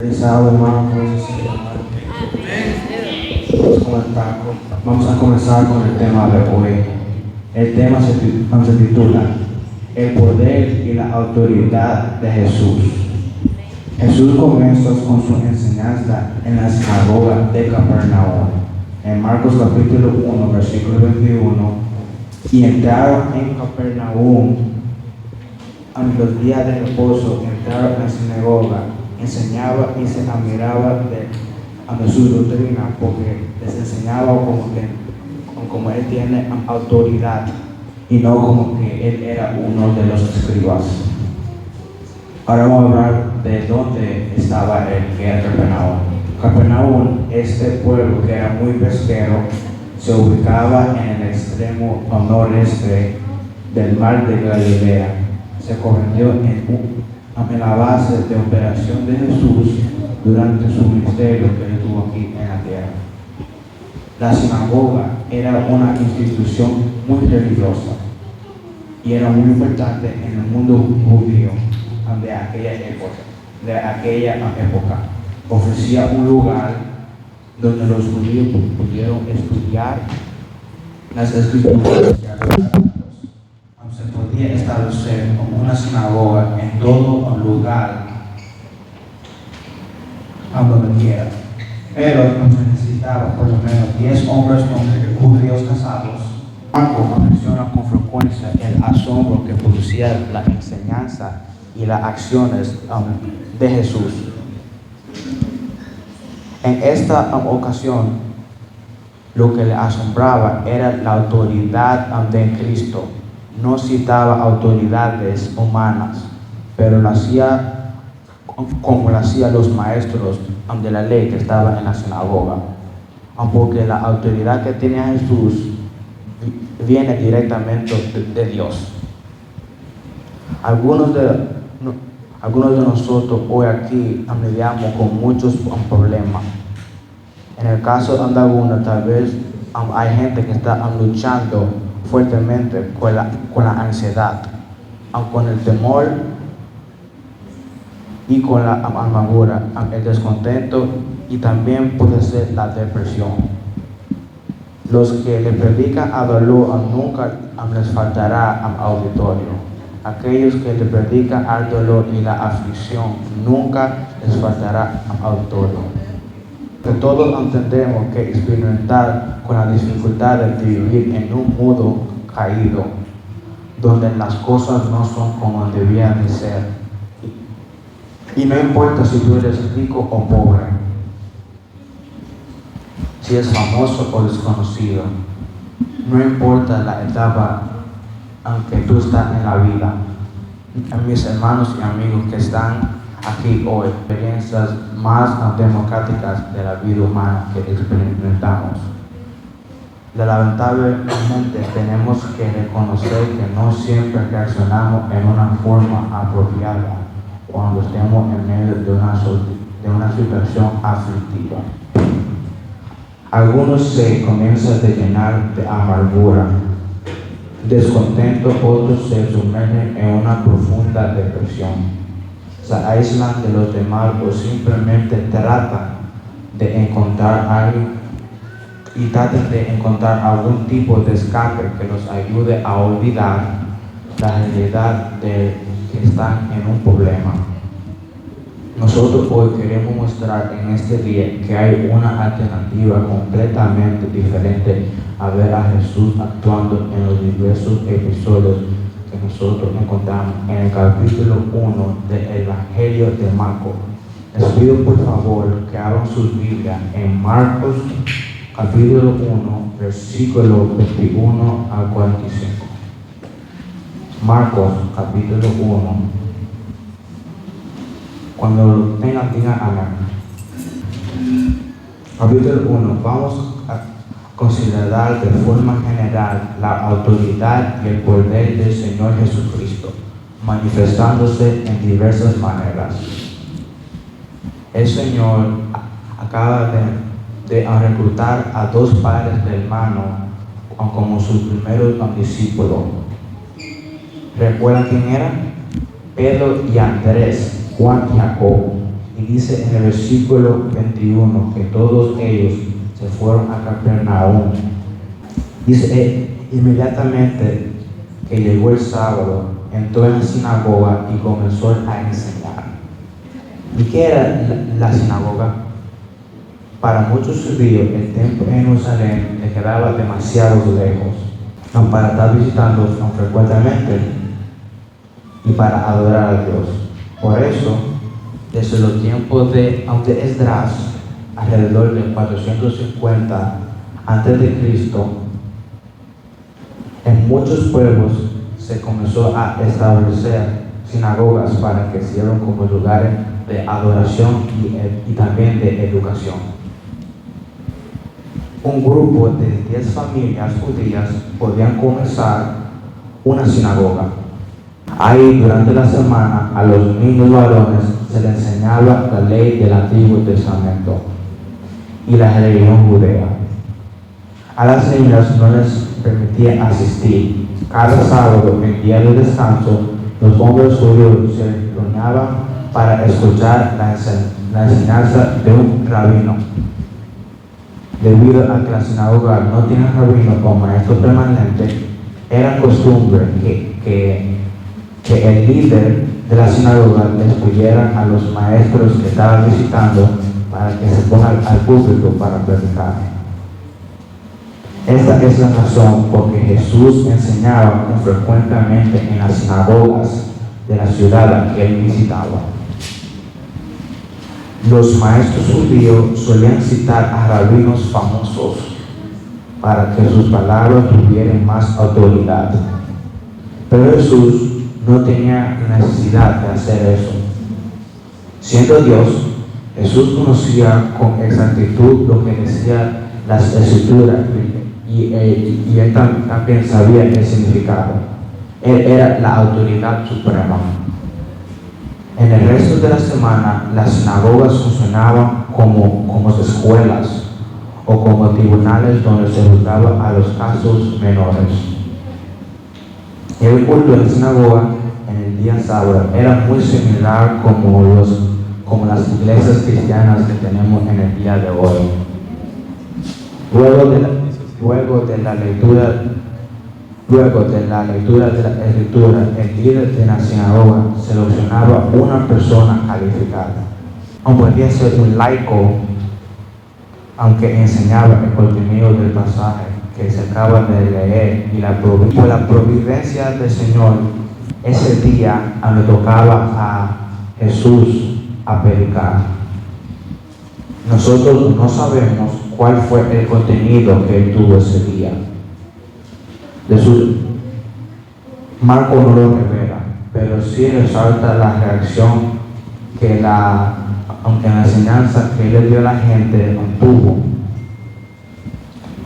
Realizado, hermano, vamos a comenzar con el tema de hoy. El tema se titula El poder y la autoridad de Jesús. Jesús comenzó con su enseñanza en la sinagoga de Capernaum. En Marcos capítulo 1, versículo 21, y entraron en Capernaum en los días de reposo, entraron en la sinagoga, enseñaba y se admiraba de su doctrina, porque les enseñaba como él tiene autoridad y no como que él era uno de los escribas. Ahora vamos a hablar de dónde estaba él, que era Capernaum. Capernaum, este pueblo que era muy pesquero, se ubicaba en el extremo noreste del mar de Galilea. Se convirtió en la base de operación de Jesús durante su ministerio que él tuvo aquí en la tierra. La sinagoga era una institución muy religiosa y era muy importante en el mundo judío de aquella época. Ofrecía un lugar donde los judíos pudieron estudiar las escrituras. Se podía establecer como una sinagoga en todo lugar a donde quiera, pero se necesitaba por lo menos 10 hombres judíos casados. Marcos menciona con frecuencia el asombro que producía la enseñanza y las acciones de Jesús. En esta ocasión, lo que le asombraba era la autoridad de Cristo. No citaba autoridades humanas, pero lo hacía como lo hacían los maestros de la ley que estaban en la sinagoga, porque la autoridad que tenía Jesús viene directamente de Dios. Algunos de nosotros hoy aquí lidiamos con muchos problemas. En el caso de algunos, tal vez hay gente que está luchando fuertemente con la ansiedad, con el temor y con la amargura, el descontento, y también puede ser la depresión. Los que le predican a dolor nunca les faltará auditorio. Aquellos que le predican al dolor y la aflicción nunca les faltará auditorio. Que todos entendemos que experimentar con la dificultad de vivir en un mundo caído, donde las cosas no son como debían de ser. Y no importa si tú eres rico o pobre, si es famoso o desconocido, no importa la etapa en que tú estás en la vida. A mis hermanos y amigos que están aquí hoy, experiencias más democráticas de la vida humana que experimentamos. Lamentablemente tenemos que reconocer que no siempre reaccionamos en una forma apropiada cuando estemos en medio de una situación aflictiva. Algunos se comienzan a llenar de amargura, descontento, otros se sumergen en una profunda depresión. Se aíslan de los demás o simplemente tratan de encontrar algún tipo de escape que los ayude a olvidar la realidad de que están en un problema. Nosotros hoy queremos mostrar en este día que hay una alternativa completamente diferente a ver a Jesús actuando en los diversos episodios que nosotros encontramos en el capítulo 1 del Evangelio de Marcos. Les pido por favor que abran sus Biblias en Marcos capítulo 1, versículo 21 al 45. Marcos capítulo 1. Cuando lo tengan, digan amén. Capítulo 1. Vamos a considerar de forma general la autoridad y el poder del Señor Jesucristo, manifestándose en diversas maneras. El Señor acaba de reclutar a 2 pares de hermanos como sus primeros discípulos. ¿Recuerdan quién eran? Pedro y Andrés, Juan y Jacobo. Y dice en el versículo 21 que todos ellos se fueron a Capernaum. Dice, inmediatamente que llegó el sábado, entró en la sinagoga y comenzó a enseñar. ¿Y qué era la sinagoga? Para muchos judíos, el templo en Jerusalén le quedaba demasiado lejos, para estar visitando frecuentemente y para adorar a Dios. Por eso, desde los tiempos de Esdras, alrededor de 450 a.C., en muchos pueblos se comenzó a establecer sinagogas para que sirvan como lugares de adoración y también de educación. Un grupo de 10 familias judías podían comenzar una sinagoga. Ahí, durante la semana, a los niños varones se les enseñaba la ley del Antiguo Testamento y la religión judea. A las niñas no les permitían asistir. Cada sábado, en día de descanso, los hombres judíos se reunían para escuchar la enseñanza de un rabino. Debido a que la sinagoga no tiene rabino como maestro permanente, era costumbre que el líder de la sinagoga les pidiera a los maestros que estaban visitando para que se pongan al público para predicar. Esta es la razón por que Jesús enseñaba frecuentemente en las sinagogas de la ciudad que él visitaba. Los maestros judíos solían citar a rabinos famosos para que sus palabras tuvieran más autoridad. Pero Jesús no tenía necesidad de hacer eso. Siendo Dios, Jesús conocía con exactitud lo que decían las escrituras y él también sabía el significado. Él era la autoridad suprema. En el resto de la semana, las sinagogas funcionaban como escuelas o como tribunales donde se juzgaba a los casos menores. El culto en la sinagoga en el día sábado era muy similar como las iglesias cristianas que tenemos en el día de hoy. Luego de la lectura de la escritura, el líder de la sinagoga seleccionaba una persona calificada. O podía ser un laico, aunque enseñaba el contenido del pasaje que se acaba de leer, y por la providencia del Señor, ese día le tocaba a Jesús a predicar. Nosotros no sabemos cuál fue el contenido que él tuvo ese día. Marco no lo revela, pero sí resalta la reacción que aunque la enseñanza que él le dio a la gente tuvo.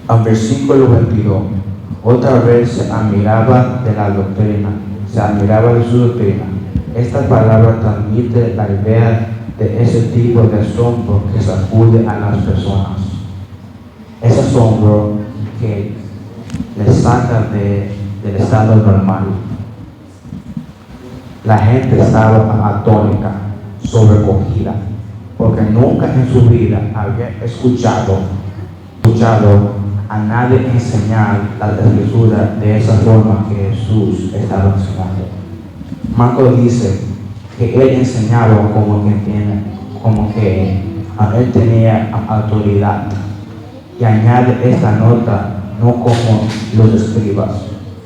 Al versículo 22, otra vez se admiraba de la doctrina, se admiraba de su doctrina. Esta palabra transmite la idea de ese tipo de asombro que sacude a las personas. Ese asombro que les saca del estado normal. La gente estaba atónita, sobrecogida, porque nunca en su vida había escuchado a nadie enseñar la escritura de esa forma que Jesús estaba enseñando. Marcos dice que él enseñaba como que él tenía autoridad, y añade esta nota: no como los escribas.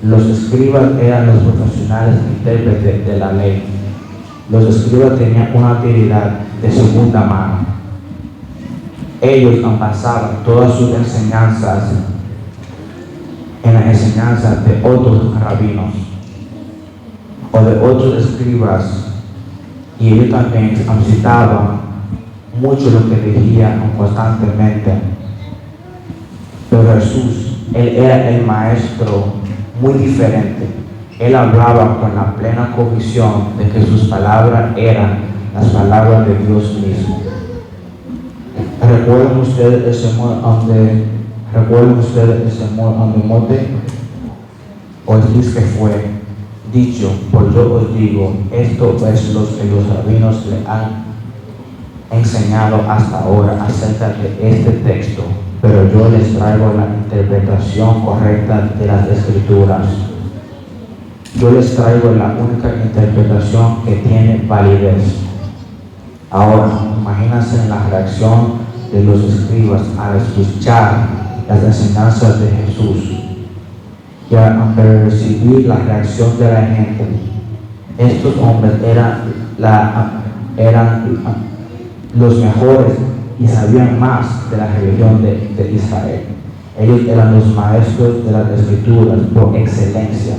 Los escribas eran los profesionales intérpretes de la ley. Los escribas tenían una autoridad de segunda mano. Ellos basaban todas sus enseñanzas en la enseñanza de otros rabinos o de otros escribas, y ellos también citaban mucho lo que decían constantemente. Pero Jesús, él era el maestro muy diferente. Él hablaba con la plena convicción de que sus palabras eran las palabras de Dios mismo. ¿Recuerdan ustedes ese monte? Os dice que fue dicho, pues yo os digo, esto es lo que los rabinos le han enseñado hasta ahora acerca de este texto, pero yo les traigo la interpretación correcta de las Escrituras. Yo les traigo la única interpretación que tiene validez. Ahora, imagínense la reacción de los escribas al escuchar las enseñanzas de Jesús y al percibir la reacción de la gente. Estos hombres eran los mejores y sabían más de la religión de Israel. Ellos eran los maestros de las Escrituras por excelencia,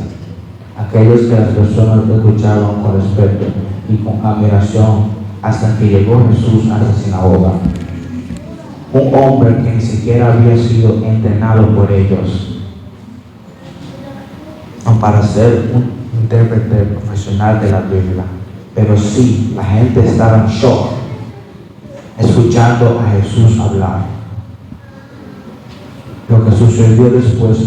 aquellos que las personas escuchaban con respeto y con admiración hasta que llegó Jesús a la sinagoga. Un hombre que ni siquiera había sido entrenado por ellos para ser un intérprete profesional de la Biblia, pero sí, la gente estaba en shock escuchando a Jesús hablar. Lo que sucedió después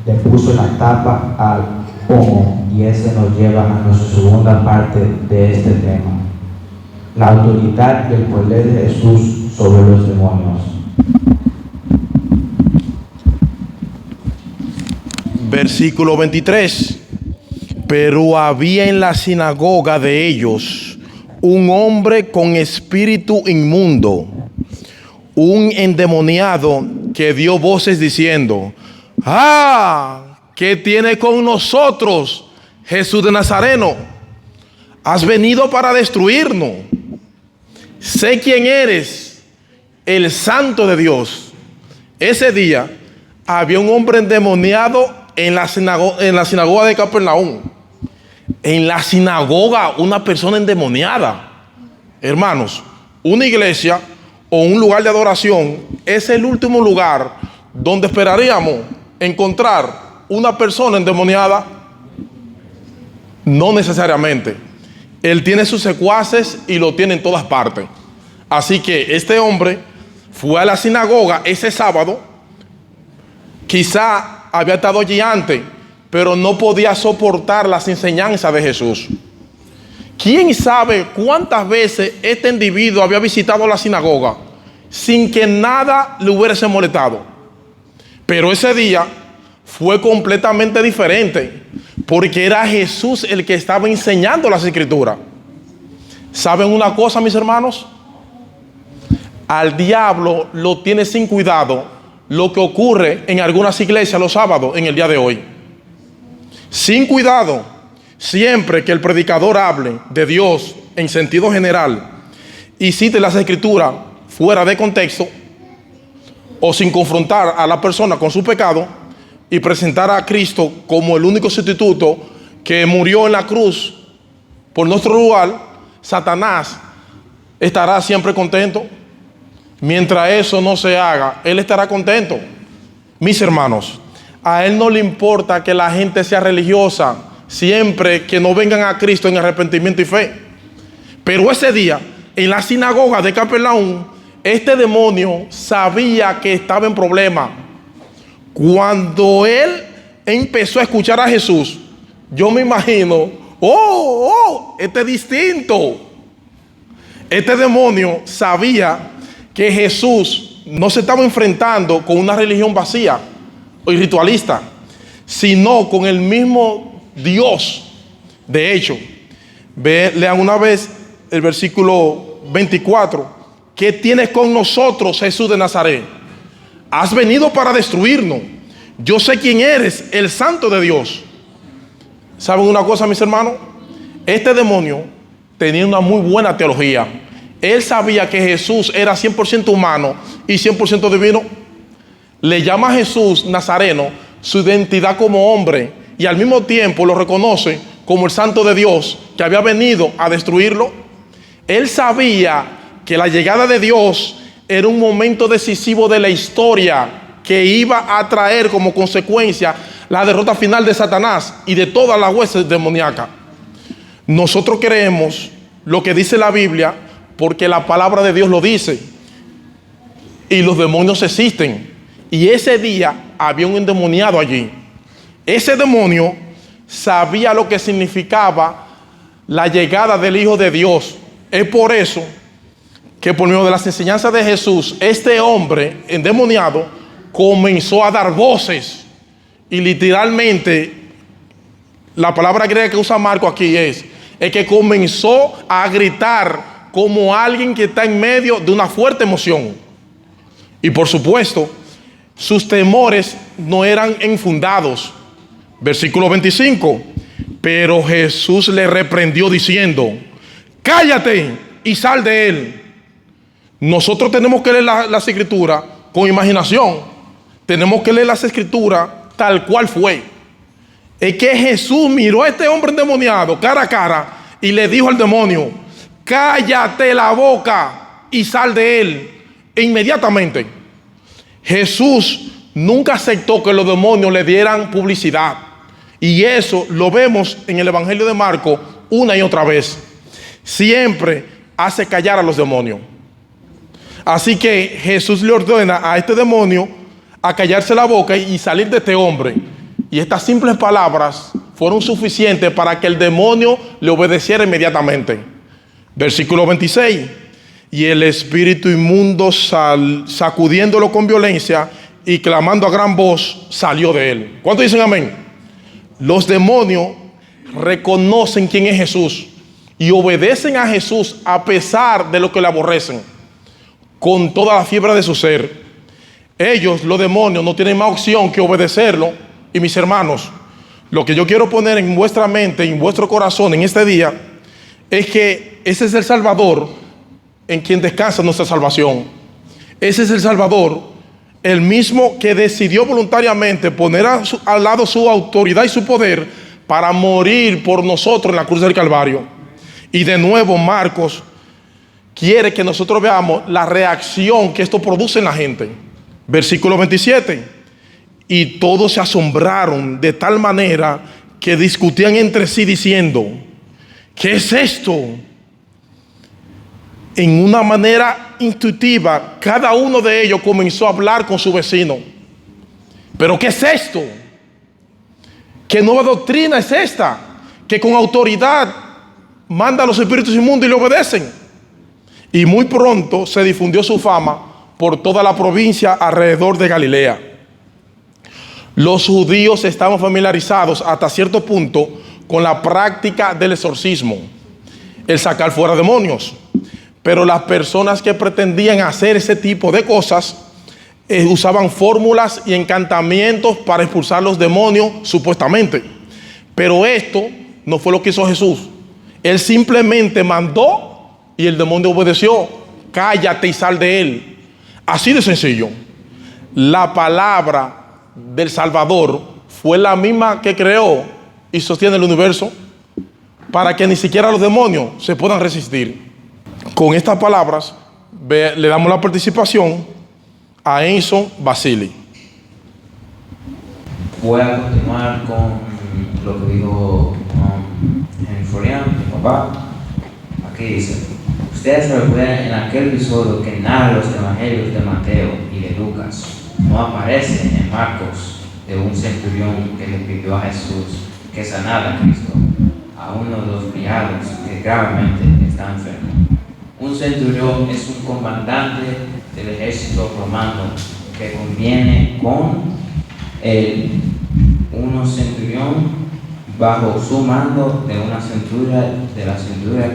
le puso la tapa al pomo, y ese nos lleva a nuestra segunda parte de este tema: la autoridad y el poder de Jesús sobre los demonios. Versículo 23. Pero había en la sinagoga de ellos un hombre con espíritu inmundo, un endemoniado, que dio voces diciendo: ¿qué tiene con nosotros, Jesús de Nazareno? Has venido para destruirnos. Sé quién eres, el Santo de Dios. Ese día había un hombre endemoniado en la sinagoga de Capernaum. En la sinagoga, una persona endemoniada. Hermanos, una iglesia o un lugar de adoración es el último lugar donde esperaríamos encontrar una persona endemoniada. No necesariamente. Él tiene sus secuaces y lo tiene en todas partes. Así que este hombre fue a la sinagoga ese sábado. Quizá había estado allí antes, pero no podía soportar las enseñanzas de Jesús. ¿Quién sabe cuántas veces este individuo había visitado la sinagoga sin que nada le hubiese molestado? Pero ese día fue completamente diferente, porque era Jesús el que estaba enseñando las Escrituras. ¿Saben una cosa, mis hermanos? Al diablo lo tiene sin cuidado lo que ocurre en algunas iglesias los sábados en el día de hoy. Sin cuidado, siempre que el predicador hable de Dios en sentido general y cite las Escrituras fuera de contexto o sin confrontar a la persona con su pecado y presentar a Cristo como el único sustituto que murió en la cruz por nuestro lugar, Satanás estará siempre contento. Mientras eso no se haga, él estará contento. Mis hermanos, a él no le importa que la gente sea religiosa, siempre que no vengan a Cristo en arrepentimiento y fe. Pero ese día, en la sinagoga de Capernaum, este demonio sabía que estaba en problema. Cuando él empezó a escuchar a Jesús, yo me imagino, este es distinto. Este demonio sabía que Jesús no se estaba enfrentando con una religión vacía y ritualista, sino con el mismo Dios. De hecho, lean una vez el versículo 24. ¿Qué tienes con nosotros, Jesús de Nazaret? Has venido para destruirnos. Yo sé quién eres, el Santo de Dios. ¿Saben una cosa, mis hermanos? Este demonio tenía una muy buena teología. Él sabía que Jesús era 100% humano y 100% divino. Le llama a Jesús Nazareno su identidad como hombre y al mismo tiempo lo reconoce como el Santo de Dios que había venido a destruirlo. Él sabía que la llegada de Dios era un momento decisivo de la historia que iba a traer como consecuencia la derrota final de Satanás y de todas las huestes demoníacas. Nosotros creemos lo que dice la Biblia porque la palabra de Dios lo dice. Y los demonios existen. Y ese día había un endemoniado allí. Ese demonio sabía lo que significaba la llegada del Hijo de Dios. Es por eso que por medio de las enseñanzas de Jesús, este hombre endemoniado comenzó a dar voces. Y literalmente, la palabra griega que usa Marco aquí es que comenzó a gritar como alguien que está en medio de una fuerte emoción. Y por supuesto, sus temores no eran infundados. Versículo 25. Pero Jesús le reprendió diciendo: cállate y sal de él. Nosotros tenemos que leer las escrituras con imaginación. Tenemos que leer las escrituras tal cual fue. Es que Jesús miró a este hombre endemoniado cara a cara y le dijo al demonio: cállate la boca y sal de él. E inmediatamente Jesús nunca aceptó que los demonios le dieran publicidad. Y eso lo vemos en el Evangelio de Marco una y otra vez. Siempre hace callar a los demonios. Así que Jesús le ordena a este demonio a callarse la boca y salir de este hombre. Y estas simples palabras fueron suficientes para que el demonio le obedeciera inmediatamente. Versículo 26. Y el espíritu inmundo, sacudiéndolo con violencia y clamando a gran voz, salió de él. ¿Cuántos dicen amén? Los demonios reconocen quién es Jesús y obedecen a Jesús a pesar de lo que le aborrecen, con toda la fiebre de su ser. Ellos, los demonios, no tienen más opción que obedecerlo. Y mis hermanos, lo que yo quiero poner en vuestra mente, en vuestro corazón en este día, es que ese es el Salvador en quien descansa nuestra salvación. Ese es el Salvador, el mismo que decidió voluntariamente poner al lado su autoridad y su poder para morir por nosotros en la cruz del Calvario. Y de nuevo Marcos quiere que nosotros veamos la reacción que esto produce en la gente. Versículo 27. Y todos se asombraron de tal manera que discutían entre sí diciendo: ¿qué es esto? En una manera intuitiva, cada uno de ellos comenzó a hablar con su vecino. ¿Pero qué es esto? ¿Qué nueva doctrina es esta? Que con autoridad manda a los espíritus inmundos y le obedecen. Y muy pronto se difundió su fama por toda la provincia alrededor de Galilea. Los judíos estaban familiarizados hasta cierto punto con la práctica del exorcismo, el sacar fuera demonios. Pero las personas que pretendían hacer ese tipo de cosas usaban fórmulas y encantamientos para expulsar los demonios, supuestamente. Pero esto no fue lo que hizo Jesús. Él simplemente mandó y el demonio obedeció. Cállate y sal de él. Así de sencillo. La palabra del Salvador fue la misma que creó y sostiene el universo para que ni siquiera los demonios se puedan resistir. Con estas palabras le damos la participación a Enzo Basili. Voy a continuar con lo que dijo Florian, mi papá. Aquí dice: ustedes recuerdan en aquel episodio que narra los evangelios de Mateo y de Lucas. No aparece en Marcos de un centurión que le pidió a Jesús que sanara a Cristo, a uno de los criados que gravemente está enfermo. Un centurión es un comandante del ejército romano que conviene con un centurión bajo su mando de una centuria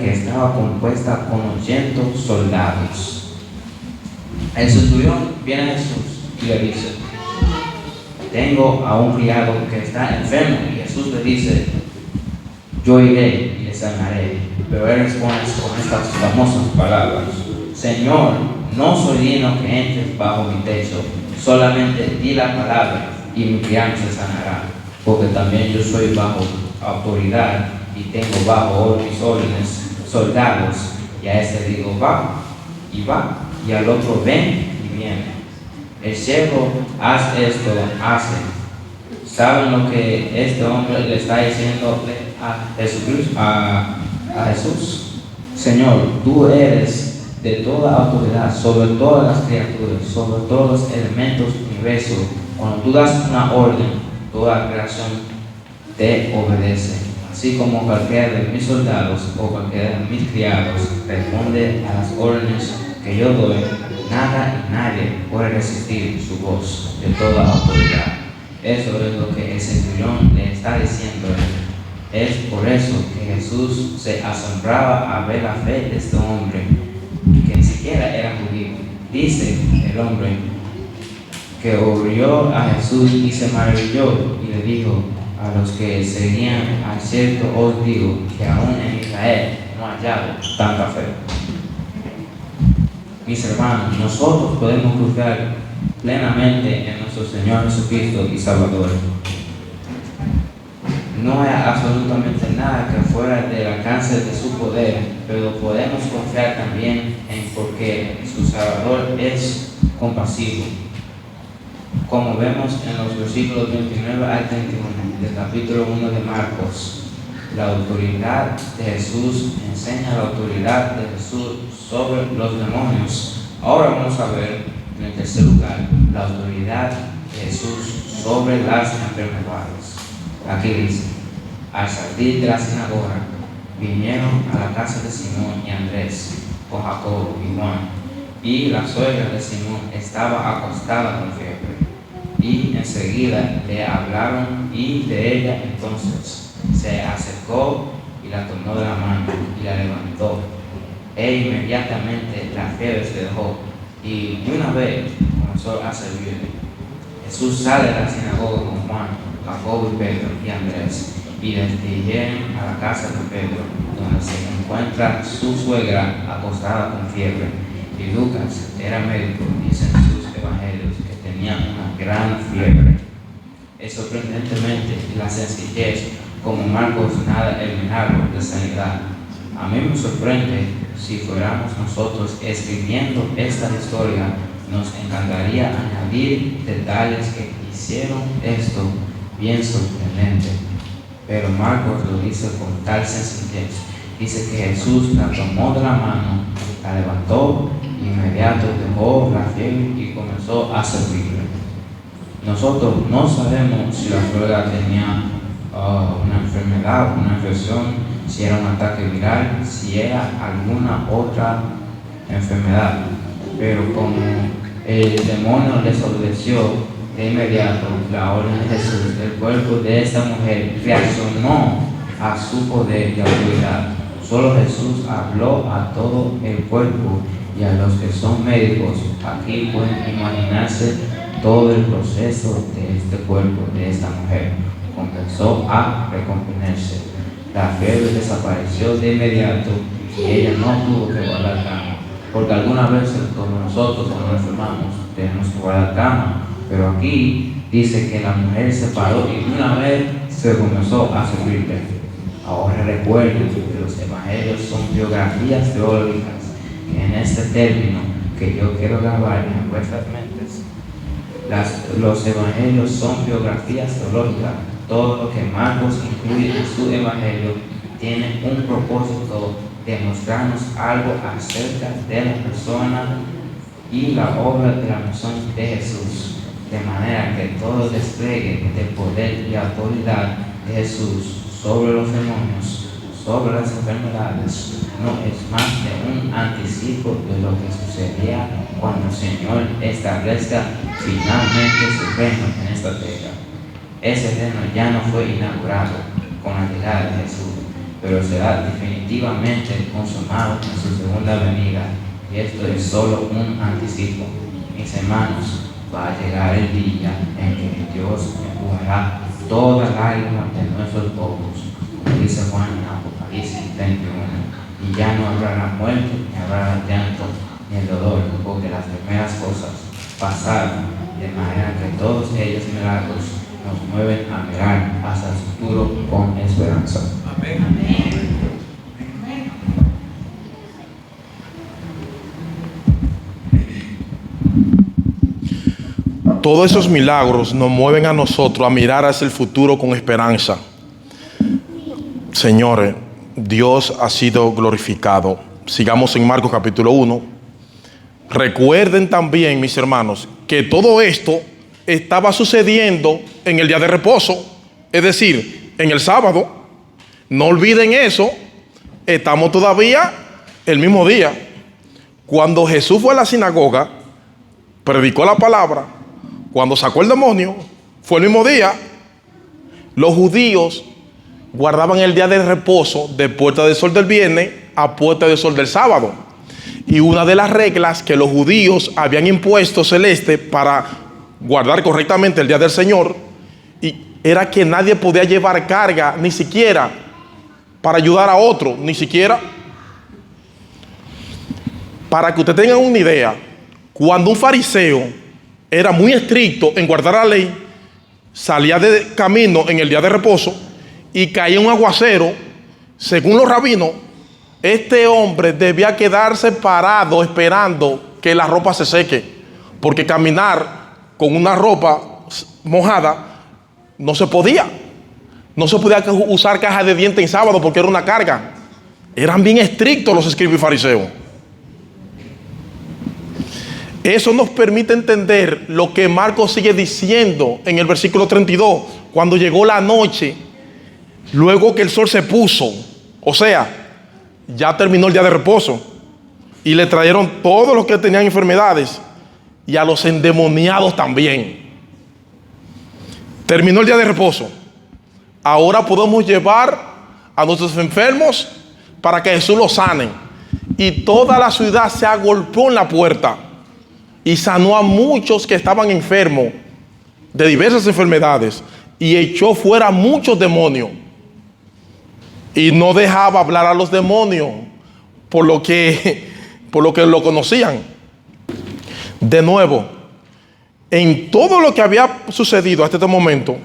que estaba compuesta con 800 soldados. El centurión viene a Jesús y le dice: tengo a un criado que está enfermo. Y Jesús le dice: yo iré y le sanaré. Pero él responde con estas famosas palabras: Señor, no soy digno que entres bajo mi techo, solamente di la palabra y mi criado se sanará, porque también yo soy bajo autoridad y tengo bajo mis órdenes soldados. Y a este digo: va, y va, y al otro: ven, y viene. El ciego: haz esto, hace. ¿Saben lo que este hombre le está diciendo a Jesús? Señor, tú eres de toda autoridad sobre todas las criaturas, sobre todos los elementos del universo. Cuando tú das una orden, toda la creación te obedece. Así como cualquiera de mis soldados o cualquiera de mis criados responde a las órdenes que yo doy, nada y nadie puede resistir su voz de toda autoridad. Eso es lo que el centurión le está diciendo a él. Es por eso que Jesús se asombraba a ver la fe de este hombre, que ni siquiera era judío. Dice el hombre que oyó a Jesús y se maravilló y le dijo a los que seguían: al cierto os digo que aún en Israel no ha hallado tanta fe. Mis hermanos, nosotros podemos confiar plenamente en nuestro Señor Jesucristo y Salvador. No hay absolutamente nada que fuera del alcance de su poder, pero podemos confiar también en porque su Salvador es compasivo. Como vemos en los versículos 29 al 31 del capítulo 1 de Marcos, la autoridad de Jesús enseña la autoridad de Jesús sobre los demonios. Ahora vamos a ver, en el tercer lugar, la autoridad de Jesús sobre las enfermedades. Aquí dice: al salir de la sinagoga, vinieron a la casa de Simón y Andrés, con Jacobo y Juan, y la suegra de Simón estaba acostada con fiebre. Y enseguida le hablaron y de ella entonces se acercó y la tomó de la mano y la levantó. E inmediatamente la fiebre se dejó y de una vez comenzó a servirle. Jesús sale de la sinagoga con Juan, Jacobo y Pedro y Andrés, y les dirigieron a la casa de Pedro, donde se encuentra su suegra acostada con fiebre. Y Lucas era médico, dice en sus evangelios, que tenía una gran fiebre. Es sorprendentemente la sencillez como Marcos nada el milagro de sanidad. A mí me sorprende si fuéramos nosotros escribiendo esta historia, nos encantaría añadir detalles que hicieron esto bien sorprendente. Pero Marcos lo dice con tal sencillez. Dice que Jesús la tomó de la mano, la levantó, y inmediato dejó la fiebre y comenzó a servirle. Nosotros no sabemos si la suegra tenía una enfermedad, una infección, si era un ataque viral, si era alguna otra enfermedad. Pero como el demonio desobedeció de inmediato la orden de Jesús, el cuerpo de esta mujer reaccionó a su poder y autoridad. Solo Jesús habló a todo el cuerpo, y a los que son médicos aquí pueden imaginarse todo el proceso de este cuerpo de esta mujer. Comenzó a recomponerse. La fiebre desapareció de inmediato y ella no tuvo que guardar cama, porque algunas veces como nosotros cuando nos enfermamos tenemos que guardar cama, pero aquí dice que la mujer se paró y de una vez se comenzó a servirle. Ahora recuerden que los evangelios son biografías teológicas, y en este término que yo quiero grabar en vuestras mentes, los evangelios son biografías teológicas. Todo lo que Marcos incluye en su evangelio tiene un propósito de mostrarnos algo acerca de la persona y la obra de la misión de Jesús, de manera que todo el despliegue del poder y autoridad de Jesús sobre los demonios, sobre las enfermedades, no es más de un anticipo de lo que sucedería cuando el Señor establezca finalmente su reino en esta tierra. Ese reino ya no fue inaugurado con la llegada de Jesús, pero será definitivamente consumado en su segunda venida, y esto es solo un anticipo. Mis hermanos, va a llegar el día en que Dios enjugará toda lágrima de nuestros ojos, como dice Juan en Apocalipsis 21, y ya no habrá la muerte, ni habrá llanto, ni el dolor, porque las primeras cosas pasaron, de manera que todos ellos milagros nos mueven a mirar hacia el futuro con esperanza. Amén. Amén. Todos esos milagros nos mueven a nosotros a mirar hacia el futuro con esperanza. Señores, Dios ha sido glorificado. Sigamos en Marcos capítulo 1. Recuerden también, mis hermanos, que todo esto estaba sucediendo en el día de reposo, es decir, en el sábado. No olviden eso. Estamos todavía el mismo día. Cuando Jesús fue a la sinagoga, predicó la palabra, cuando sacó el demonio, fue el mismo día. Los judíos guardaban el día de reposo de puerta del sol del viernes a puerta del sol del sábado. Y una de las reglas que los judíos habían impuesto celeste para guardar correctamente el día del Señor era que nadie podía llevar carga, ni siquiera para ayudar a otro, ni siquiera. Para que ustedes tengan una idea, cuando un fariseo era muy estricto en guardar la ley, salía de camino en el día de reposo y caía un aguacero, según los rabinos, este hombre debía quedarse parado esperando que la ropa se seque, porque caminar con una ropa mojada no se podía. No se podía usar caja de dientes en sábado porque era una carga. Eran bien estrictos los escribas y fariseos. Eso nos permite entender lo que Marcos sigue diciendo en el versículo 32. Cuando llegó la noche, luego que el sol se puso, o sea, ya terminó el día de reposo, y le trajeron todos los que tenían enfermedades y a los endemoniados también. Terminó el día de reposo. Ahora podemos llevar a nuestros enfermos para que Jesús los sane. Y toda la ciudad se agolpó en la puerta y sanó a muchos que estaban enfermos de diversas enfermedades y echó fuera muchos demonios. Y no dejaba hablar a los demonios por lo que lo conocían. De nuevo, en todo lo que había sucedido hasta este momento,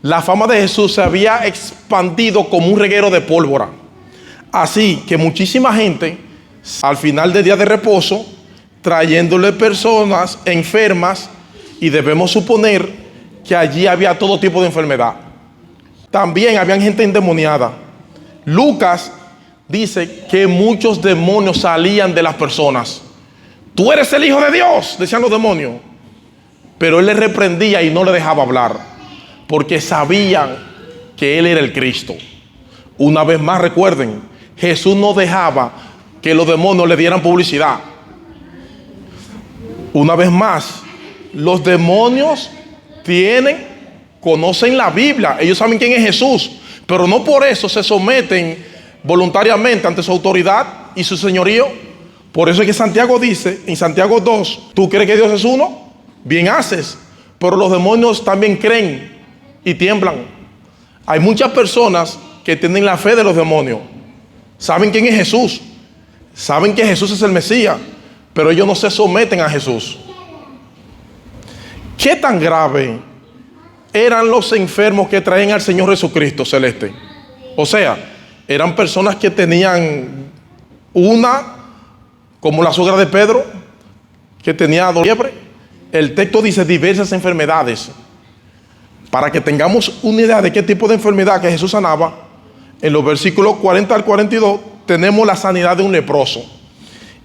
la fama de Jesús se había expandido como un reguero de pólvora. Así que muchísima gente, al final del día de reposo, trayéndole personas enfermas, y debemos suponer que allí había todo tipo de enfermedad. También había gente endemoniada. Lucas dice que muchos demonios salían de las personas. Tú eres el Hijo de Dios, decían los demonios. Pero él les reprendía y no le dejaba hablar, porque sabían que él era el Cristo. Una vez más, recuerden, Jesús no dejaba que los demonios le dieran publicidad. Una vez más, los demonios conocen la Biblia, ellos saben quién es Jesús, pero no por eso se someten voluntariamente ante su autoridad y su señorío. Por eso es que Santiago dice, en Santiago 2, ¿tú crees que Dios es uno? Bien haces, pero los demonios también creen y tiemblan. Hay muchas personas que tienen la fe de los demonios, saben quién es Jesús, saben que Jesús es el Mesías, pero ellos no se someten a Jesús. ¿Qué tan grave eran los enfermos que traían al Señor Jesucristo celeste? O sea, eran personas que tenían como la suegra de Pedro, que tenía fiebre. El texto dice diversas enfermedades. Para que tengamos una idea de qué tipo de enfermedad que Jesús sanaba, en los versículos 40 al 42 tenemos la sanidad de un leproso.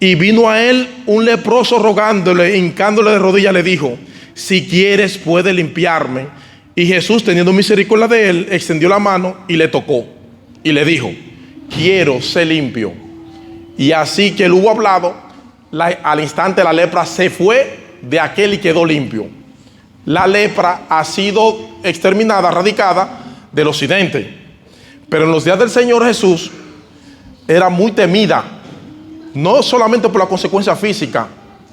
Y vino a él un leproso rogándole, hincándole de rodillas, le dijo: si quieres puedes limpiarme. Y Jesús, teniendo misericordia de él, extendió la mano y le tocó y le dijo: quiero ser limpio. Y así que él hubo hablado, al instante la lepra se fue de aquel y quedó limpio. La lepra ha sido exterminada, erradicada del occidente, pero en los días del Señor Jesús era muy temida, no solamente por la consecuencia física,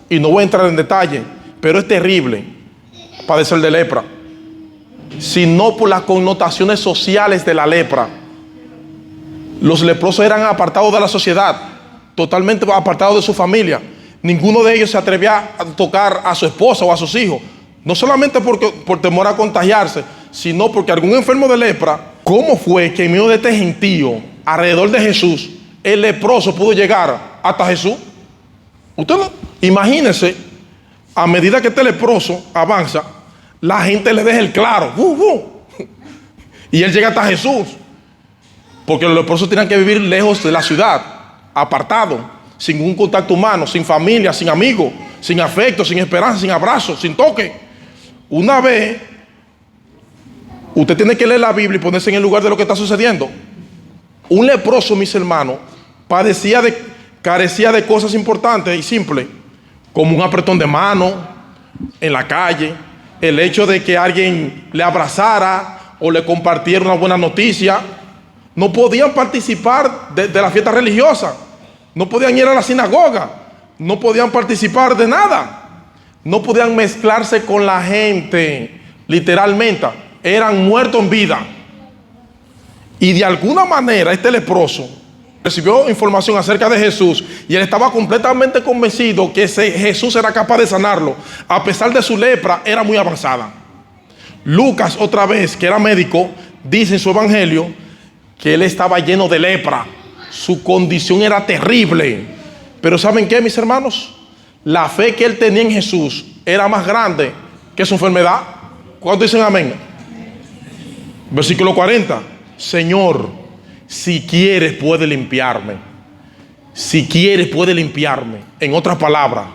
y no voy a entrar en detalle, pero es terrible padecer de lepra, sino por las connotaciones sociales de la lepra. Los leprosos eran apartados de la sociedad, totalmente apartados de su familia. Ninguno de ellos se atrevía a tocar a su esposa o a sus hijos, no solamente por temor a contagiarse, sino porque algún enfermo de lepra. ¿Cómo fue que en medio de este gentío alrededor de Jesús, el leproso pudo llegar hasta Jesús? Usted imagínense, a medida que este leproso avanza, la gente le deja el claro, y él llega hasta Jesús, porque los leprosos tenían que vivir lejos de la ciudad, apartados, sin un contacto humano, sin familia, sin amigos, sin afecto, sin esperanza, sin abrazo, sin toque. Una vez, usted tiene que leer la Biblia y ponerse en el lugar de lo que está sucediendo. Un leproso, mis hermanos, padecía carecía de cosas importantes y simples, como un apretón de mano en la calle, el hecho de que alguien le abrazara o le compartiera una buena noticia. No podían participar de la fiesta religiosa, no podían ir a la sinagoga, no podían participar de nada, no podían mezclarse con la gente, literalmente, eran muertos en vida. Y de alguna manera este leproso recibió información acerca de Jesús y él estaba completamente convencido que Jesús era capaz de sanarlo, a pesar de su lepra era muy avanzada. Lucas, otra vez, que era médico, dice en su evangelio que él estaba lleno de lepra, su condición era terrible. Pero ¿saben qué, mis hermanos? La fe que él tenía en Jesús era más grande que su enfermedad. ¿Cuántos dicen amén? Versículo 40. Señor, si quieres puede limpiarme. Si quieres puede limpiarme. En otras palabras,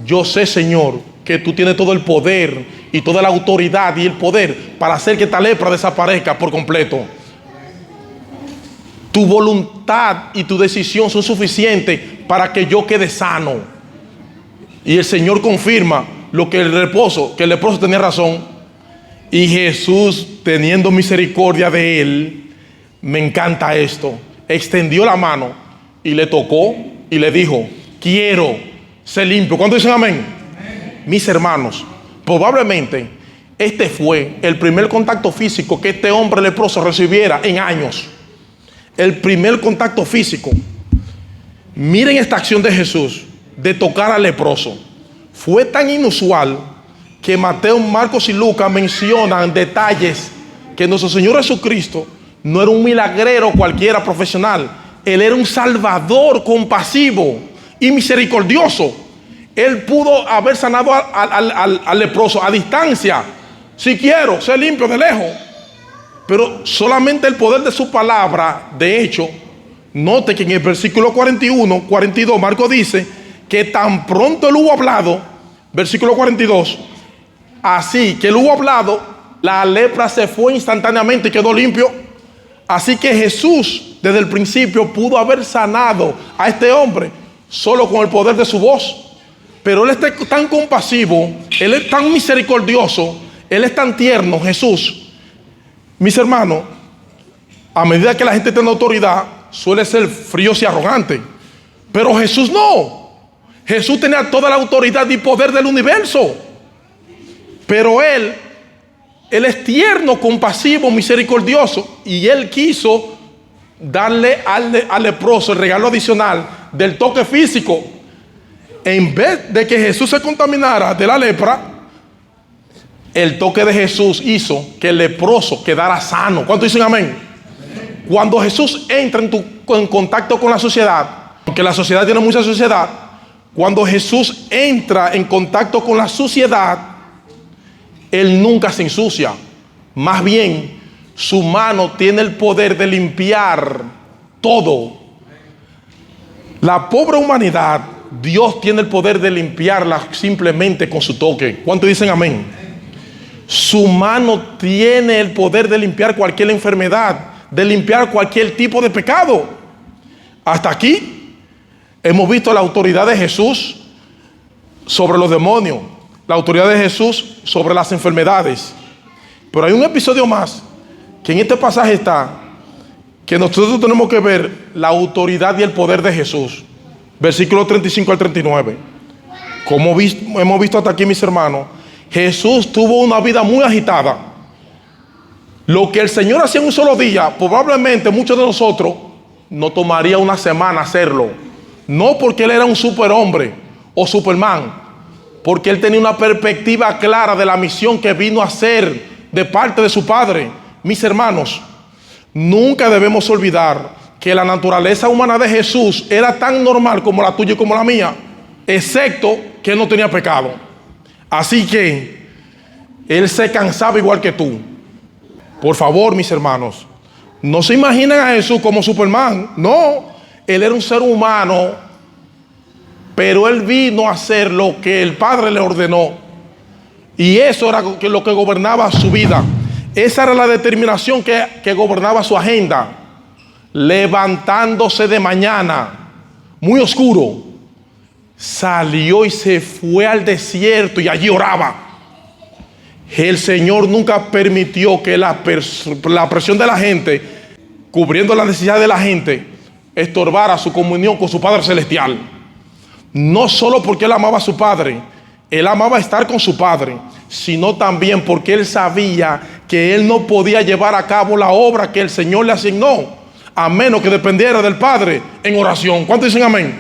yo sé, Señor, que tú tienes todo el poder y toda la autoridad y el poder para hacer que esta lepra desaparezca por completo. Tu voluntad y tu decisión son suficientes para que yo quede sano. Y el Señor confirma lo que el leproso tenía razón. Y Jesús, teniendo misericordia de él, me encanta esto, extendió la mano y le tocó y le dijo: quiero ser limpio. ¿Cuántos dicen amén? Amén. Mis hermanos, probablemente este fue el primer contacto físico que este hombre leproso recibiera en años. El primer contacto físico. Miren esta acción de Jesús de tocar al leproso. Fue tan inusual que Mateo, Marcos y Lucas mencionan detalles que nuestro Señor Jesucristo no era un milagrero cualquiera profesional. Él era un salvador compasivo y misericordioso. Él pudo haber sanado al leproso a distancia. Si quiero ser limpio de lejos. Pero solamente el poder de su palabra. De hecho, note que en el versículo 41, 42, Marcos dice que tan pronto él hubo hablado, versículo 42, así que él hubo hablado, la lepra se fue instantáneamente y quedó limpio. Así que Jesús desde el principio pudo haber sanado a este hombre solo con el poder de su voz. Pero él es tan compasivo, él es tan misericordioso, él es tan tierno, Jesús. Mis hermanos, a medida que la gente tiene autoridad, suele ser fríos y arrogantes. Pero Jesús no. Jesús tenía toda la autoridad y poder del universo. Pero Él es tierno, compasivo, misericordioso. Y Él quiso darle al leproso el regalo adicional del toque físico. En vez de que Jesús se contaminara de la lepra, el toque de Jesús hizo que el leproso quedara sano. ¿Cuántos dicen amén? Amén. Cuando Jesús entra en contacto con la sociedad, porque la sociedad tiene mucha suciedad, cuando Jesús entra en contacto con la suciedad, Él nunca se ensucia. Más bien, su mano tiene el poder de limpiar todo. La pobre humanidad, Dios tiene el poder de limpiarla simplemente con su toque. ¿Cuántos dicen amén? Su mano tiene el poder de limpiar cualquier enfermedad, de limpiar cualquier tipo de pecado. Hasta aquí hemos visto la autoridad de Jesús sobre los demonios, la autoridad de Jesús sobre las enfermedades. Pero hay un episodio más que en este pasaje está, que nosotros tenemos que ver la autoridad y el poder de Jesús. Versículo 35 al 39. Como hemos visto hasta aquí, mis hermanos, Jesús tuvo una vida muy agitada. Lo que el Señor hacía en un solo día, probablemente muchos de nosotros no tomaría una semana hacerlo. No porque Él era un superhombre o Superman, porque Él tenía una perspectiva clara de la misión que vino a hacer de parte de su Padre. Mis hermanos, nunca debemos olvidar que la naturaleza humana de Jesús era tan normal como la tuya y como la mía, excepto que Él no tenía pecado. Así que Él se cansaba igual que tú. Por favor, mis hermanos, no se imaginen a Jesús como Superman. No, Él era un ser humano, pero Él vino a hacer lo que el Padre le ordenó. Y eso era lo que gobernaba su vida. Esa era la determinación que gobernaba su agenda. Levantándose de mañana, muy oscuro, salió y se fue al desierto y allí oraba. El Señor nunca permitió que la presión de la gente, cubriendo la necesidad de la gente, estorbara su comunión con su Padre Celestial. No solo porque él amaba a su Padre, él amaba estar con su Padre, sino también porque él sabía que él no podía llevar a cabo la obra que el Señor le asignó, a menos que dependiera del Padre en oración. ¿Cuántos dicen amén?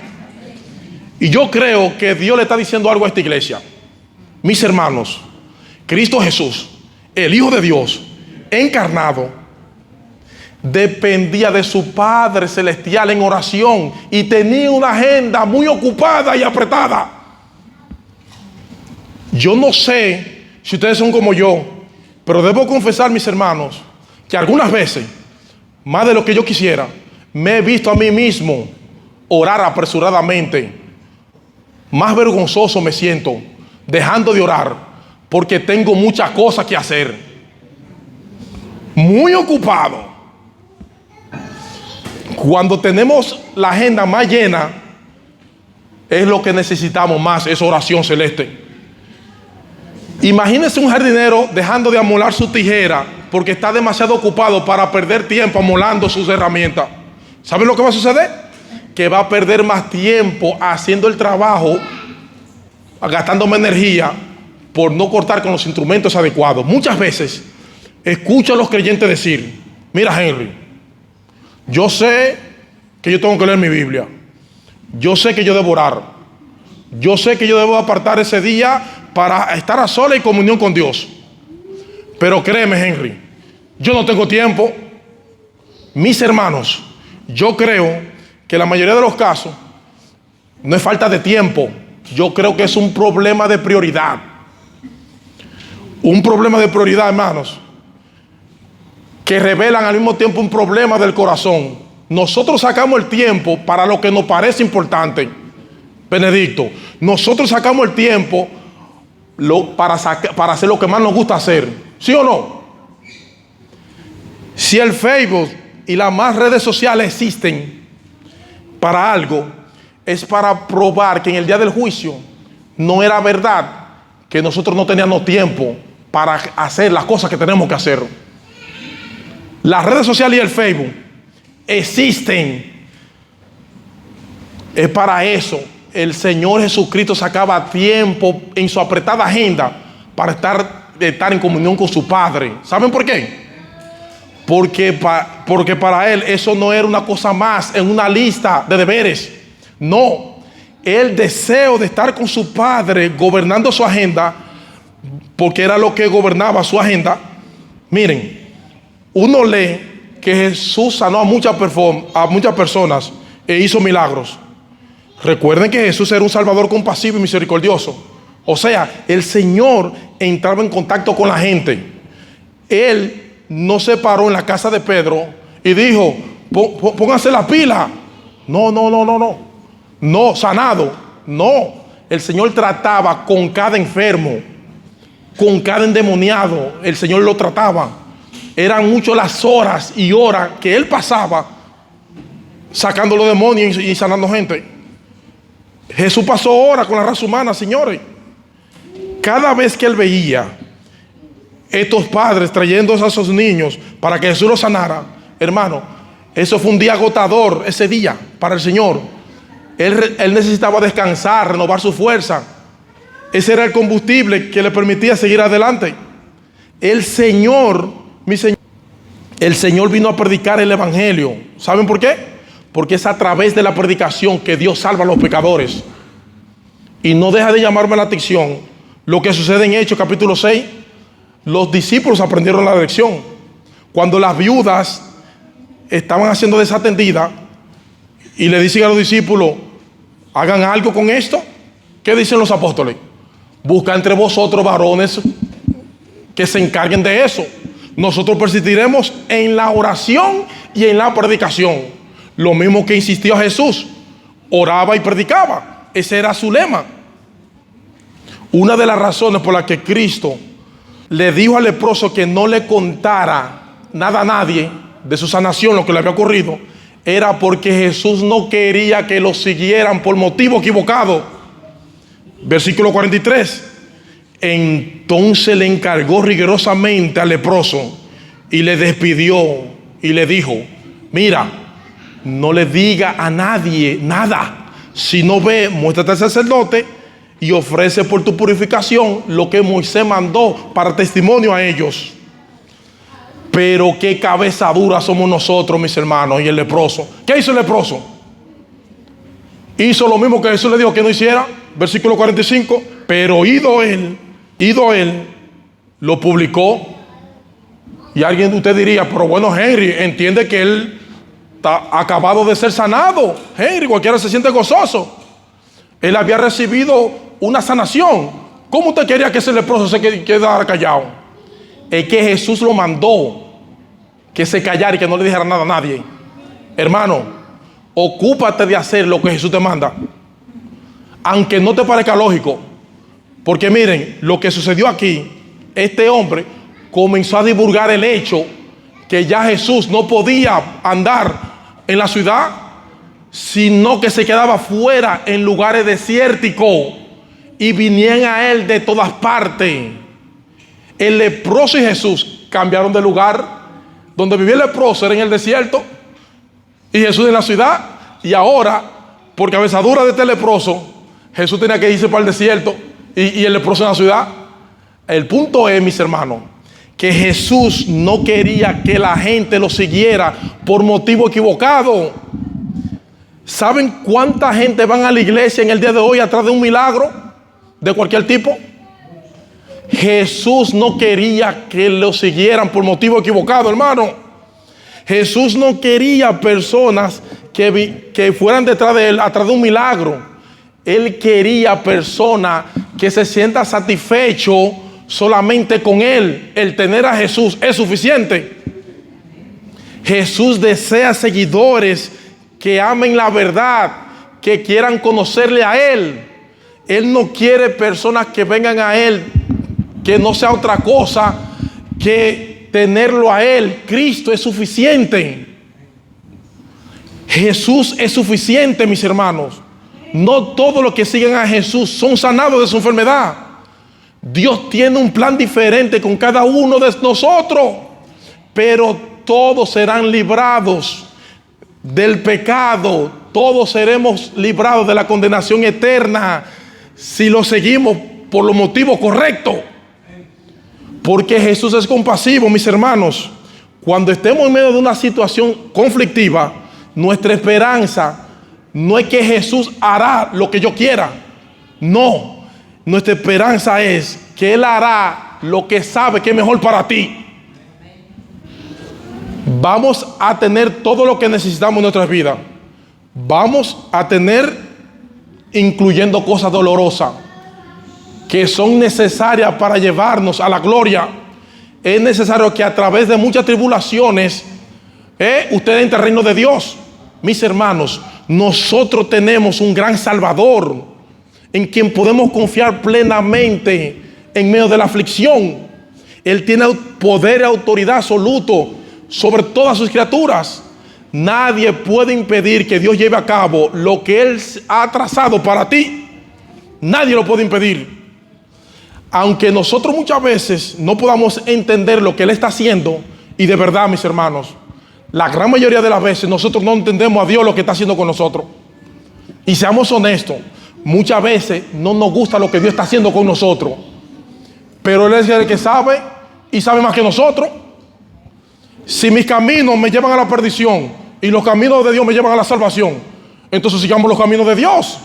Y yo creo que Dios le está diciendo algo a esta iglesia. Mis hermanos, Cristo Jesús, el Hijo de Dios, encarnado, dependía de su Padre Celestial en oración y tenía una agenda muy ocupada y apretada. Yo no sé si ustedes son como yo, pero debo confesar, mis hermanos, que algunas veces, más de lo que yo quisiera, me he visto a mí mismo orar apresuradamente. Más vergonzoso me siento dejando de orar porque tengo muchas cosas que hacer. Muy ocupado. Cuando tenemos la agenda más llena, es lo que necesitamos más, es oración celeste. Imagínense un jardinero dejando de amolar su tijera porque está demasiado ocupado para perder tiempo amolando sus herramientas. ¿Saben lo que va a suceder? Que va a perder más tiempo haciendo el trabajo, gastándome energía por no cortar con los instrumentos adecuados. Muchas veces escucho a los creyentes decir: mira, Henry, yo sé que yo tengo que leer mi Biblia, yo sé que yo debo orar, yo sé que yo debo apartar ese día para estar a solas y comunión con Dios, pero créeme, Henry, yo no tengo tiempo. Mis hermanos, yo creo que la mayoría de los casos no es falta de tiempo, yo creo que es un problema de prioridad. Un problema de prioridad, hermanos, que revelan al mismo tiempo un problema del corazón. Nosotros sacamos el tiempo para lo que nos parece importante, Benedicto. Nosotros sacamos el tiempo para hacer lo que más nos gusta hacer. ¿Sí o no? Si el Facebook y las más redes sociales existen para algo, es para probar que en el día del juicio no era verdad que nosotros no teníamos tiempo para hacer las cosas que tenemos que hacer. Las redes sociales y el Facebook existen. Es para eso. El Señor Jesucristo sacaba tiempo en su apretada agenda para estar en comunión con su Padre. ¿Saben por qué? Porque para Él eso no era una cosa más en una lista de deberes. No. El deseo de estar con su Padre gobernando su agenda, porque era lo que gobernaba su agenda. Miren, uno lee que Jesús sanó a muchas personas e hizo milagros. Recuerden que Jesús era un Salvador compasivo y misericordioso. O sea, el Señor entraba en contacto con la gente. Él no se paró en la casa de Pedro y dijo: pónganse la pila. No, sanado. No, el Señor trataba con cada enfermo, con cada endemoniado. El Señor lo trataba. Eran muchas las horas y horas que Él pasaba sacando los demonios y sanando gente. Jesús pasó horas con la raza humana, señores. Cada vez que Él veía estos padres trayendo a esos niños para que Jesús los sanara, hermano, eso fue un día agotador ese día para el Señor. Él necesitaba descansar, renovar su fuerza. Ese era el combustible que le permitía seguir adelante. El Señor vino a predicar el Evangelio. ¿Saben por qué? Porque es a través de la predicación que Dios salva a los pecadores. Y no deja de llamarme la atención lo que sucede en Hechos capítulo 6. Los discípulos aprendieron la lección. Cuando las viudas estaban siendo desatendidas y le dicen a los discípulos: hagan algo con esto. ¿Qué dicen los apóstoles? Busca entre vosotros varones que se encarguen de eso. Nosotros persistiremos en la oración y en la predicación. Lo mismo que insistió Jesús. Oraba y predicaba. Ese era su lema. Una de las razones por las que Cristo le dijo al leproso que no le contara nada a nadie de su sanación, lo que le había ocurrido, era porque Jesús no quería que lo siguieran por motivo equivocado. Versículo 43. Entonces le encargó rigurosamente al leproso y le despidió y le dijo: mira, no le diga a nadie nada. Si no ve, muéstrate al sacerdote y ofrece por tu purificación lo que Moisés mandó para testimonio a ellos. Pero qué cabeza dura somos nosotros, mis hermanos. Y el leproso, ¿qué hizo el leproso? Hizo lo mismo que Jesús le dijo que no hiciera. Versículo 45. Pero ido él, lo publicó. Y alguien de usted diría: pero bueno, Henry, entiende que él está acabado de ser sanado. Henry, cualquiera se siente gozoso. Él había recibido una sanación. ¿Cómo usted quería que ese leproso se quedara callado? Es que Jesús lo mandó que se callara y que no le dijera nada a nadie. Hermano, ocúpate de hacer lo que Jesús te manda, aunque no te parezca lógico. Porque miren, lo que sucedió aquí, este hombre comenzó a divulgar el hecho que ya Jesús no podía andar en la ciudad, sino que se quedaba fuera en lugares desérticos, y vinían a él de todas partes. El leproso y Jesús cambiaron de lugar. Donde vivía el leproso era en el desierto y Jesús en la ciudad. Y ahora, por cabezadura de este leproso, Jesús tenía que irse para el desierto y el leproso en la ciudad. El punto es, mis hermanos, que Jesús no quería que la gente lo siguiera por motivo equivocado. ¿Saben cuánta gente van a la iglesia en el día de hoy atrás de un milagro de cualquier tipo? Jesús no quería que lo siguieran por motivo equivocado, hermano. Jesús no quería personas que fueran detrás de él atrás de un milagro. Él quería personas que se sientan satisfechos solamente con él. El tener a Jesús es suficiente. Jesús desea seguidores que amen la verdad, que quieran conocerle a él. Él no quiere personas que vengan a él que no sea otra cosa que tenerlo a él. Cristo es suficiente. Jesús es suficiente, mis hermanos. No todos los que siguen a Jesús son sanados de su enfermedad. Dios tiene un plan diferente con cada uno de nosotros, pero todos serán librados del pecado. Todos seremos librados de la condenación eterna si lo seguimos por los motivos correctos. Porque Jesús es compasivo, mis hermanos. Cuando estemos en medio de una situación conflictiva, nuestra esperanza no es que Jesús hará lo que yo quiera. No, nuestra esperanza es que Él hará lo que sabe que es mejor para ti. Vamos a tener todo lo que necesitamos en nuestras vidas. Vamos a tener, incluyendo cosas dolorosas, que son necesarias para llevarnos a la gloria. Es necesario que a través de muchas tribulaciones usted entre al reino de Dios. Mis hermanos, nosotros tenemos un gran Salvador en quien podemos confiar plenamente en medio de la aflicción. Él tiene poder y autoridad absoluto sobre todas sus criaturas. Nadie puede impedir que Dios lleve a cabo lo que Él ha trazado para ti. Nadie lo puede impedir. Aunque nosotros muchas veces no podamos entender lo que Él está haciendo, y de verdad, mis hermanos, la gran mayoría de las veces nosotros no entendemos a Dios lo que está haciendo con nosotros. Y seamos honestos, muchas veces no nos gusta lo que Dios está haciendo con nosotros, pero Él es el que sabe y sabe más que nosotros. Si mis caminos me llevan a la perdición y los caminos de Dios me llevan a la salvación, entonces sigamos los caminos de Dios.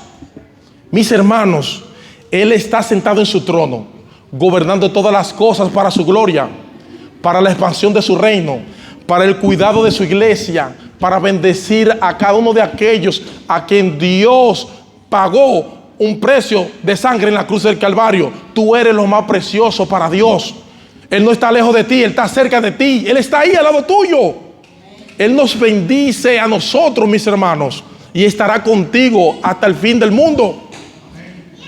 Mis hermanos, Él está sentado en su trono, gobernando todas las cosas para su gloria, para la expansión de su reino, para el cuidado de su iglesia, para bendecir a cada uno de aquellos a quien Dios pagó un precio de sangre en la cruz del Calvario. Tú eres lo más precioso para Dios. Él no está lejos de ti, Él está cerca de ti, Él está ahí al lado tuyo. Él nos bendice a nosotros, mis hermanos, y estará contigo hasta el fin del mundo.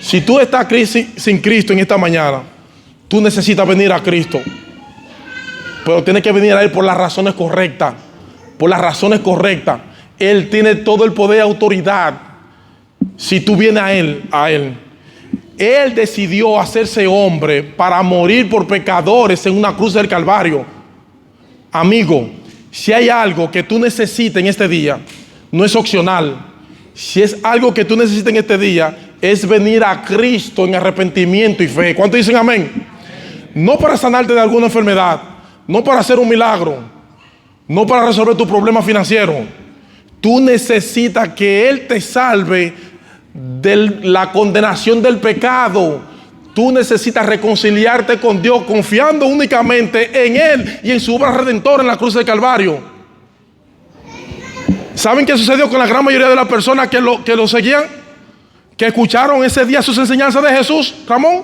Si tú estás sin Cristo en esta mañana, tú necesitas venir a Cristo, pero tienes que venir a Él por las razones correctas. Por las razones correctas. Él tiene todo el poder y autoridad. Si tú vienes a Él. Él decidió hacerse hombre para morir por pecadores en una cruz del Calvario. Amigo, si hay algo que tú necesitas en este día, no es opcional. Si es algo que tú necesitas en este día, es venir a Cristo en arrepentimiento y fe. ¿Cuántos dicen amén? No para sanarte de alguna enfermedad, no para hacer un milagro, no para resolver tu problema financiero. Tú necesitas que Él te salve de la condenación del pecado. Tú necesitas reconciliarte con Dios confiando únicamente en Él y en su obra redentora en la cruz del Calvario. ¿Saben qué sucedió con la gran mayoría de las personas que lo seguían? Que escucharon ese día sus enseñanzas de Jesús, Ramón.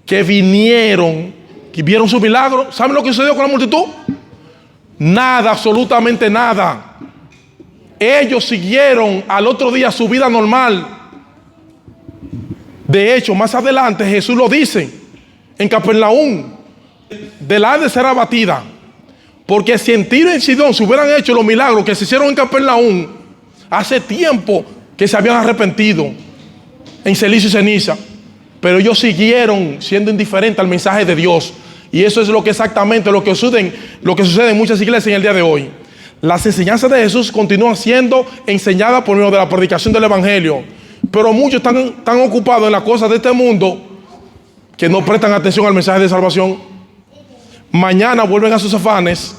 Que vinieron, que vieron su milagro. ¿Saben lo que sucedió con la multitud? Nada, absolutamente nada. Ellos siguieron al otro día su vida normal. De hecho, más adelante Jesús lo dice en Capernaum: del Hades será abatida. Porque si en Tiro y en Sidón se hubieran hecho los milagros que se hicieron en Capernaum, hace tiempo que se habían arrepentido en ceniza y ceniza. Pero ellos siguieron siendo indiferentes al mensaje de Dios. Y eso es exactamente lo que sucede en muchas iglesias en el día de hoy. Las enseñanzas de Jesús continúan siendo enseñadas por medio de la predicación del Evangelio. Pero muchos están tan ocupados en las cosas de este mundo que no prestan atención al mensaje de salvación. Mañana vuelven a sus afanes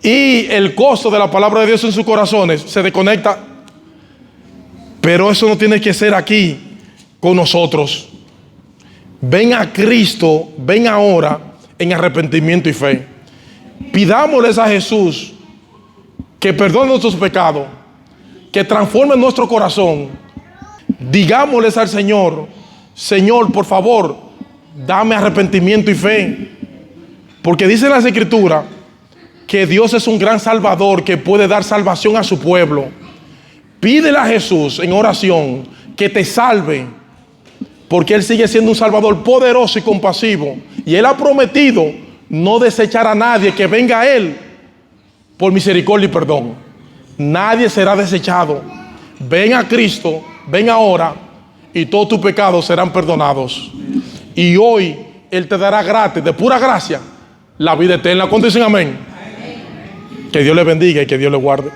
y el costo de la palabra de Dios en sus corazones se desconecta. Pero eso no tiene que ser aquí con nosotros. Ven a Cristo, ven ahora en arrepentimiento y fe. Pidámosles a Jesús que perdone nuestros pecados, que transforme nuestro corazón. Digámosles al Señor: Señor, por favor, dame arrepentimiento y fe. Porque dice las Escrituras que Dios es un gran Salvador que puede dar salvación a su pueblo. Pídele a Jesús en oración que te salve, porque Él sigue siendo un Salvador poderoso y compasivo. Y Él ha prometido no desechar a nadie que venga a Él por misericordia y perdón. Nadie será desechado. Ven a Cristo, ven ahora, y todos tus pecados serán perdonados. Y hoy Él te dará gratis, de pura gracia, la vida eterna. ¿Cuántos dicen amén? Que Dios le bendiga y que Dios le guarde.